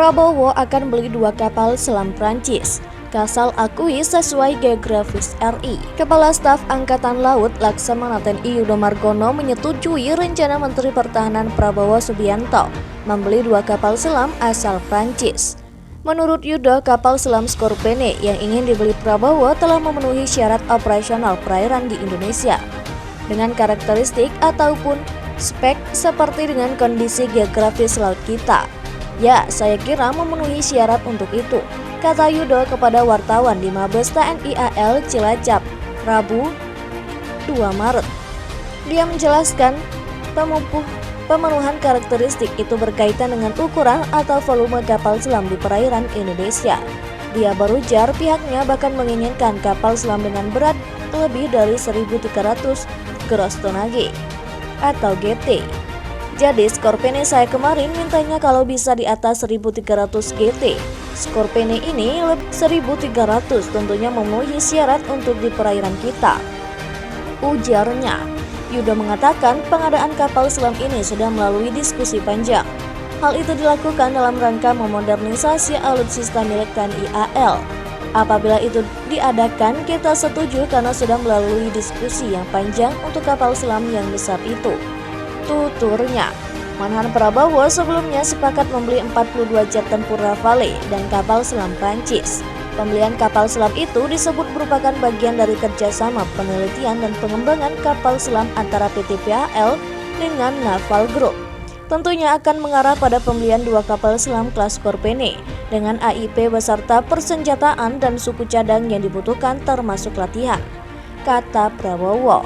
Prabowo akan beli 2 kapal selam Prancis. Kasal akui sesuai geografis RI. Kepala Staf Angkatan Laut Laksamana TNI Yudo Margono menyetujui rencana Menteri Pertahanan Prabowo Subianto membeli 2 kapal selam asal Prancis. Menurut Yudo, kapal selam Scorpene yang ingin dibeli Prabowo telah memenuhi syarat operasional perairan di Indonesia dengan karakteristik ataupun spek seperti dengan kondisi geografis laut kita. Ya, saya kira memenuhi syarat untuk itu, kata Yudo kepada wartawan di Mabes TNI AL Cilacap, Rabu 2 Maret. Dia menjelaskan pemenuhan karakteristik itu berkaitan dengan ukuran atau volume kapal selam di perairan Indonesia. Dia berujar pihaknya bahkan menginginkan kapal selam dengan berat lebih dari 1.300 gross tonnage atau GT. Jadi Scorpene saya kemarin mintanya kalau bisa di atas 1.300 GT. Scorpene ini 1.300 tentunya memenuhi syarat untuk di perairan kita, ujarnya. Yudo mengatakan pengadaan kapal selam ini sudah melalui diskusi panjang. Hal itu dilakukan dalam rangka memodernisasi alutsista milik TNI AL. Apabila itu diadakan, kita setuju karena sudah melalui diskusi yang panjang untuk kapal selam yang besar itu, tuturnya. Manhan Prabowo sebelumnya sepakat membeli 42 jet tempur Rafale dan kapal selam Prancis. Pembelian kapal selam itu disebut merupakan bagian dari kerjasama penelitian dan pengembangan kapal selam antara PT PAL dengan Naval Group. Tentunya akan mengarah pada pembelian 2 kapal selam kelas Scorpene dengan AIP beserta persenjataan dan suku cadang yang dibutuhkan termasuk latihan, kata Prabowo.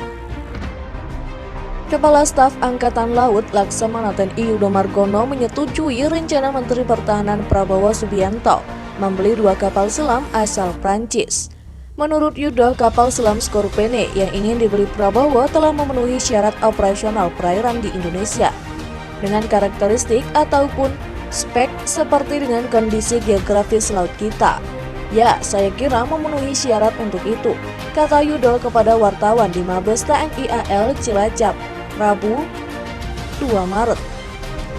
Kepala Staf Angkatan Laut Laksamana TNI Yudo Margono menyetujui rencana Menteri Pertahanan Prabowo Subianto membeli 2 kapal selam asal Prancis. Menurut Yudo, kapal selam Scorpene yang ingin dibeli Prabowo telah memenuhi syarat operasional perairan di Indonesia dengan karakteristik ataupun spek seperti dengan kondisi geografis laut kita. Ya, saya kira memenuhi syarat untuk itu, kata Yudo kepada wartawan di Mabes TNI AL Cilacap, Rabu 2 Maret.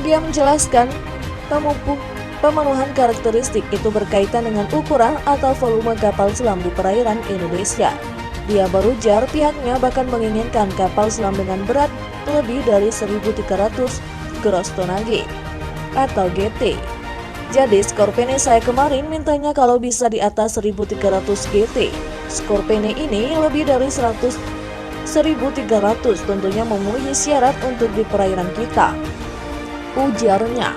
Dia menjelaskan pemenuhan karakteristik itu berkaitan dengan ukuran atau volume kapal selam di perairan Indonesia. Dia berujar pihaknya bahkan menginginkan kapal selam dengan berat lebih dari 1.300 gross tonnage atau GT. Jadi Scorpene saya kemarin mintanya kalau bisa di atas 1.300 GT. Scorpene ini lebih dari 1.300 tentunya memenuhi syarat untuk di perairan kita, ujarnya.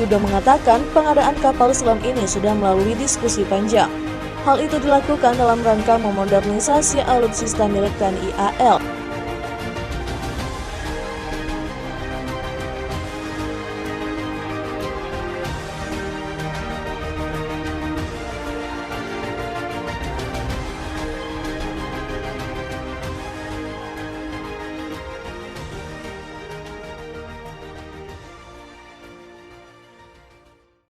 Yudo mengatakan pengadaan kapal selam ini sudah melalui diskusi panjang. Hal itu dilakukan dalam rangka memodernisasi alutsista milik TNI AL.